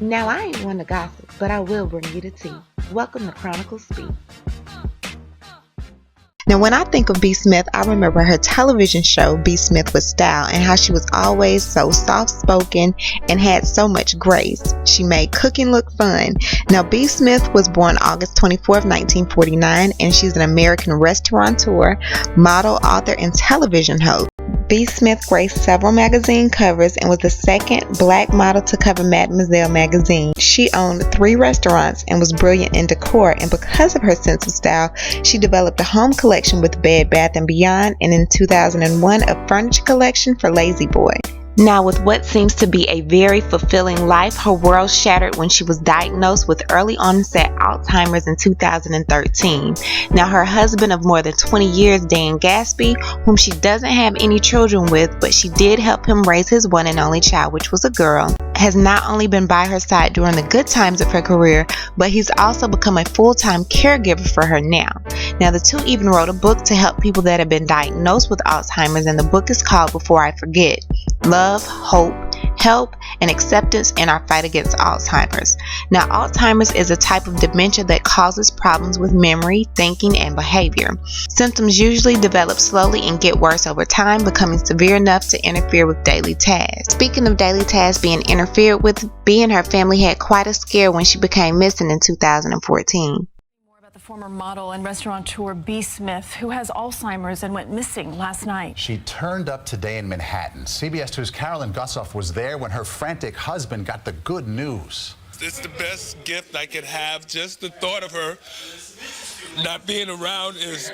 Now, I ain't one to gossip, but I will bring you the tea. Welcome to Chronicles Speak. Now, when I think of B. Smith, I remember her television show, B. Smith with Style, and how she was always so soft-spoken and had so much grace. She made cooking look fun. Now, B. Smith was born August 24th, 1949, and she's an American restaurateur, model, author, and television host. B. Smith graced several magazine covers and was the second black model to cover Mademoiselle magazine. She owned 3 restaurants and was brilliant in decor, and because of her sense of style, she developed a home collection with Bed Bath & Beyond, and in 2001 a furniture collection for Lazy Boy. Now, with what seems to be a very fulfilling life, her world shattered when she was diagnosed with early onset Alzheimer's in 2013. Now, her husband of more than 20 years, Dan Gasby, whom she doesn't have any children with, but she did help him raise his one and only child, which was a girl, has not only been by her side during the good times of her career, but he's also become a full-time caregiver for her now. Now, the two even wrote a book to help people that have been diagnosed with Alzheimer's, and the book is called Before I Forget: Love, Hope, Help, and Acceptance in Our Fight Against Alzheimer's. Now, Alzheimer's is a type of dementia that causes problems with memory, thinking, and behavior. Symptoms usually develop slowly and get worse over time, becoming severe enough to interfere with daily tasks. Speaking of daily tasks being interfered with, Bea and her family had quite a scare when she became missing in 2014. The former model and restaurateur B. Smith, who has Alzheimer's and went missing last night. She turned up today in Manhattan. CBS 2's Carolyn Gussoff was there when her frantic husband got the good news. It's the best gift I could have. Just the thought of her not being around is...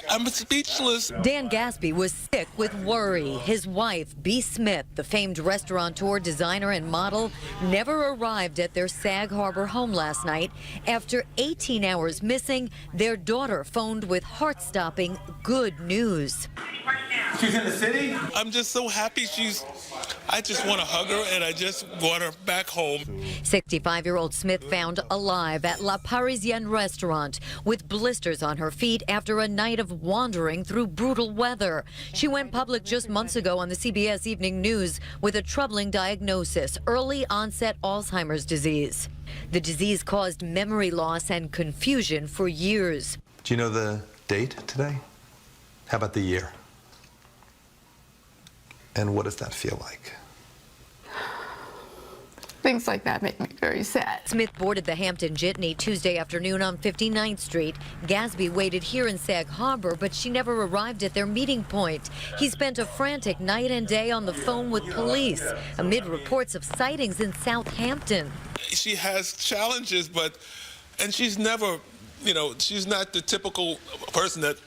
I'm speechless. Dan Gasby was sick with worry. His wife, B. Smith, the famed restaurateur, designer, and model, never arrived at their Sag Harbor home last night. After 18 hours missing, their daughter phoned with heart-stopping good news. She's in the city? I'm just so happy I just want to hug her, and I just want her back home. 65-year-old Smith found alive at La Parisienne restaurant with blisters on her feet after a night of wandering through brutal weather. She went public just months ago on the CBS Evening News with a troubling diagnosis: early onset Alzheimer's disease. The disease caused memory loss and confusion for years. Do you know the date today? How about the year? And what does that feel like? Things like that make me very sad. Smith boarded the Hampton Jitney Tuesday afternoon on 59th Street. Gasby waited here in Sag Harbor, but she never arrived at their meeting point. He spent a frantic night and day on the phone with police amid reports of sightings in Southampton. She has challenges, and she's never, she's not the typical person that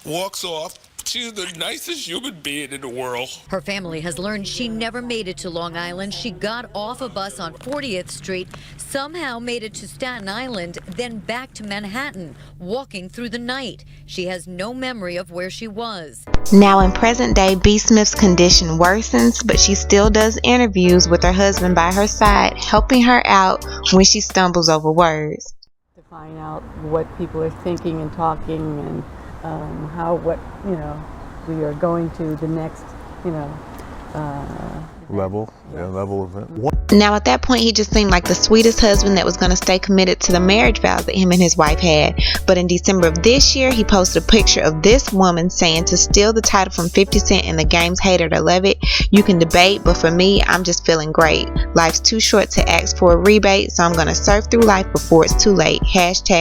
walks off. She's the nicest human being in the world. Her family has learned she never made it to Long Island. She got off a bus on 40th Street, somehow made it to Staten Island, then back to Manhattan, walking through the night. She has no memory of where she was. Now, in present day, B. Smith's condition worsens, but she still does interviews with her husband by her side, helping her out when she stumbles over words. To find out what people are thinking and talking, and we are going to the next, Level of it. Now, at that point, he just seemed like the sweetest husband that was going to stay committed to the marriage vows that him and his wife had. But in December of this year, he posted a picture of this woman saying, to steal the title from 50 Cent in the game's Hate It or Love It, you can debate, but for me, I'm just feeling great. Life's too short to ask for a rebate, so I'm going to surf through life before it's too late.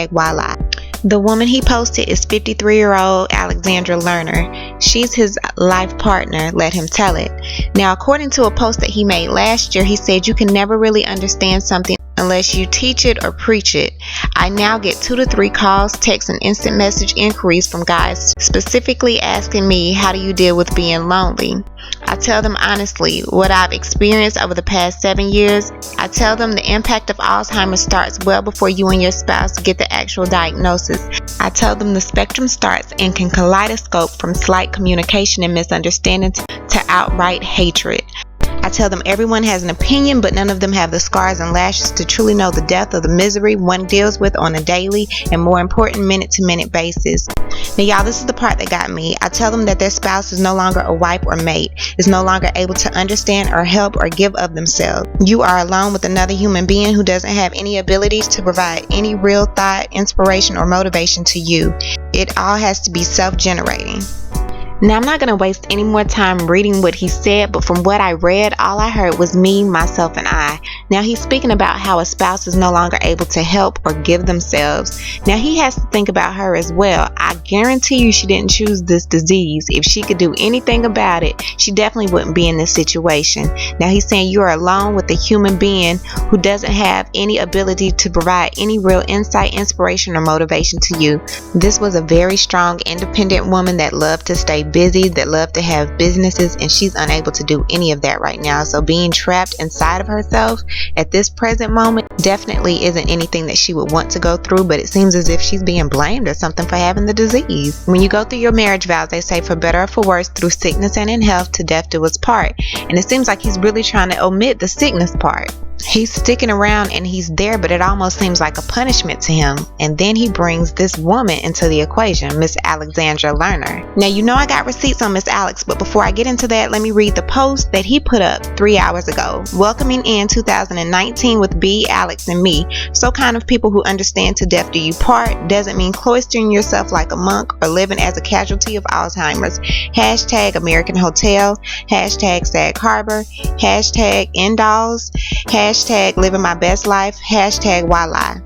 #Why. The woman he posted is 53-year-old Alexandra Lerner. She's his life partner, let him tell it. Now, according to a post that he made last year, he said, you can never really understand something unless you teach it or preach it. I now get 2 to 3 calls, texts, and instant message inquiries from guys specifically asking me, how do you deal with being lonely? I tell them honestly what I've experienced over the past 7 years. I tell them the impact of Alzheimer's starts well before you and your spouse get the actual diagnosis. I tell them the spectrum starts and can kaleidoscope from slight communication and misunderstanding to outright hatred. I tell them everyone has an opinion, but none of them have the scars and lashes to truly know the depth of the misery one deals with on a daily and, more important, minute-to-minute basis. Now, y'all, this is the part that got me. I tell them that their spouse is no longer a wife or mate, is no longer able to understand or help or give of themselves. You are alone with another human being who doesn't have any abilities to provide any real thought, inspiration, or motivation to you. It all has to be self-generating. Now, I'm not going to waste any more time reading what he said, but from what I read, all I heard was me, myself, and I. Now, he's speaking about how a spouse is no longer able to help or give themselves. Now, he has to think about her as well. I guarantee you she didn't choose this disease. If she could do anything about it, she definitely wouldn't be in this situation. Now, he's saying you are alone with a human being who doesn't have any ability to provide any real insight, inspiration, or motivation to you. This was a very strong, independent woman that loved to stay busy, that loved to have businesses, and she's unable to do any of that right now. So being trapped inside of herself at this present moment definitely isn't anything that she would want to go through, but it seems as if she's being blamed or something for having the disease. When you go through your marriage vows, they say for better or for worse, through sickness and in health, to death do us part. And it seems like he's really trying to omit the sickness part. He's sticking around and he's there, but it almost seems like a punishment to him. And then he brings this woman into the equation, Miss Alexandra Lerner. Now, you know I got receipts on Miss Alex, but before I get into that, let me read the post that he put up 3 hours ago. Welcoming in 2019 with B, Alex, and me. So kind of people who understand to death do you part doesn't mean cloistering yourself like a monk or living as a casualty of Alzheimer's. Hashtag American Hotel. Hashtag Sag Harbor. Hashtag Indalls. Hashtag living my best life. Hashtag why lie.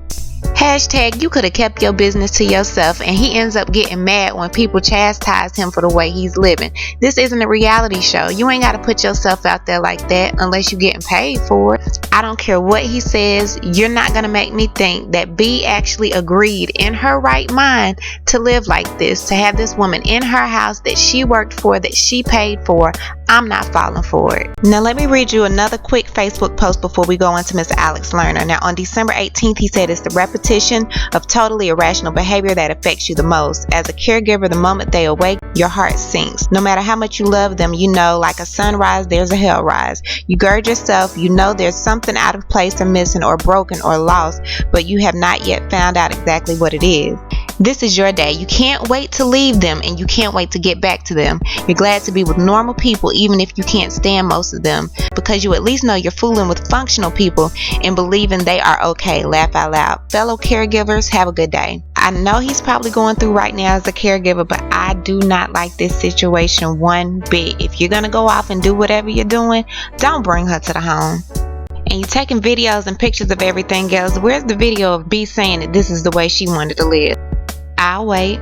Hashtag you could have kept your business to yourself, and he ends up getting mad when people chastise him for the way he's living. This isn't a reality show. You ain't got to put yourself out there like that unless you're getting paid for it. I don't care what he says. You're not going to make me think that B actually agreed in her right mind to live like this, to have this woman in her house that she worked for, that she paid for. I'm not falling for it. Now, let me read you another quick Facebook post before we go on to Miss Alex Lerner. Now, on December 18th, he said it's the repetition of totally irrational behavior that affects you the most. As a caregiver, the moment they awake, your heart sinks. No matter how much you love them, you know, like a sunrise, there's a hell rise. You gird yourself, you know there's something out of place or missing or broken or lost, but you have not yet found out exactly what it is. This is your day. You can't wait to leave them, and you can't wait to get back to them. You're glad to be with normal people, even if you can't stand most of them, because you at least know you're fooling with functional people and believing they are okay. Laugh out loud. Fellow caregivers, have a good day. I know he's probably going through right now as a caregiver, but I do not like this situation one bit. If you're going to go off and do whatever you're doing, don't bring her to the home. And you're taking videos and pictures of everything else. Where's the video of B saying that this is the way she wanted to live? I'll wait.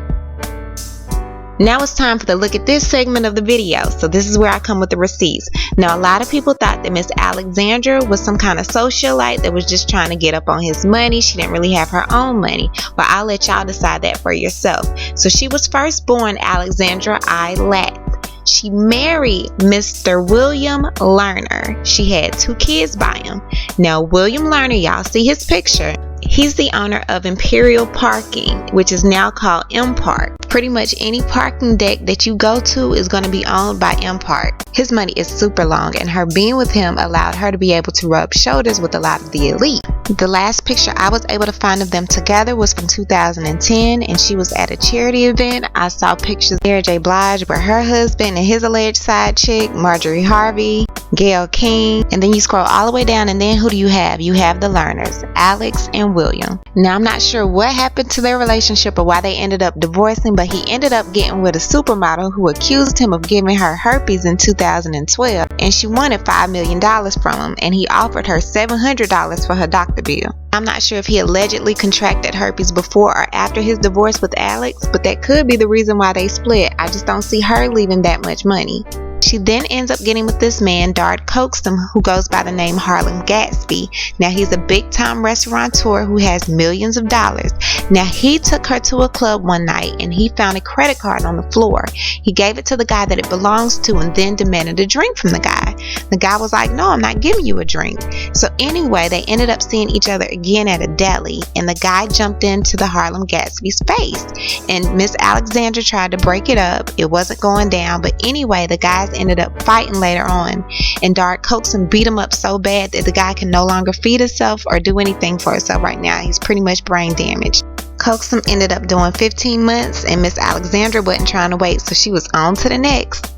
Now it's time for the look at this segment of the video. So this is where I come with the receipts. Now, a lot of people thought that Miss Alexandra was some kind of socialite that was just trying to get up on his money. She didn't really have her own money. But I'll let y'all decide that for yourself. So she was first born Alexandra I. Latt. She married Mr. William Lerner. She had 2 kids by him. Now, William Lerner, y'all see his picture. He's the owner of Imperial Parking, which is now called M-Park. Pretty much any parking deck that you go to is going to be owned by M-Park. His money is super long, and her being with him allowed her to be able to rub shoulders with a lot of the elite. The last picture I was able to find of them together was from 2010, and she was at a charity event. I saw pictures of Mary J. Blige with her husband and his alleged side chick, Marjorie Harvey, Gayle King, and then you scroll all the way down, and then who do you have? You have the Lerners, Alex and William. Now, I'm not sure what happened to their relationship or why they ended up divorcing, but he ended up getting with a supermodel who accused him of giving her herpes in 2012, and she wanted $5 million from him, and he offered her $700 for her doctor bill. I'm not sure if he allegedly contracted herpes before or after his divorce with Alex, but that could be the reason why they split. I just don't see her leaving that much money. She then ends up getting with this man, Dard Coaxum, who goes by the name Harlan Gatsby. Now, he's a big-time restaurateur who has millions of dollars. Now, he took her to a club one night, and he found a credit card on the floor. He gave it to the guy that it belongs to and then demanded a drink from the guy. The guy was like, no, I'm not giving you a drink. So anyway, they ended up seeing each other again at a deli, and the guy jumped into the Harlan Gatsby's face. And Miss Alexandra tried to break it up. It wasn't going down, but anyway, the guy's guys ended up fighting later on, and Dark coaxed him, beat him up so bad that the guy can no longer feed himself or do anything for himself right now. He's pretty much brain damaged. Coaxum ended up doing 15 months, and Miss Alexandra wasn't trying to wait, so she was on to the next.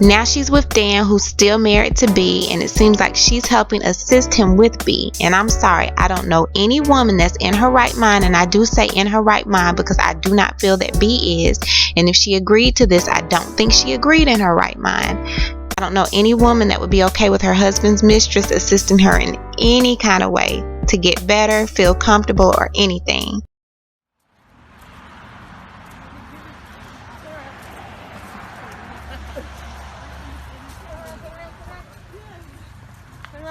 Now she's with Dan, who's still married to B, and it seems like she's helping assist him with B. And I'm sorry, I don't know any woman that's in her right mind, and I do say in her right mind because I do not feel that B is. And if she agreed to this, I don't think she agreed in her right mind. I don't know any woman that would be okay with her husband's mistress assisting her in any kind of way to get better, feel comfortable, or anything.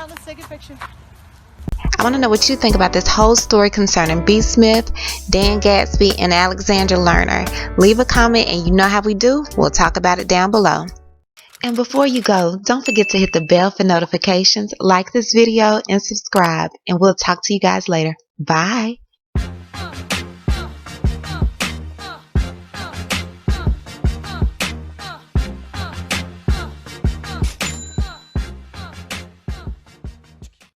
Let's take a picture. I want to know what you think about this whole story concerning B. Smith, Dan Gasby, and Alexandra Lerner. Leave a comment, and you know how we do. We'll talk about it down below. And before you go, don't forget to hit the bell for notifications, like this video, and subscribe. And we'll talk to you guys later. Bye.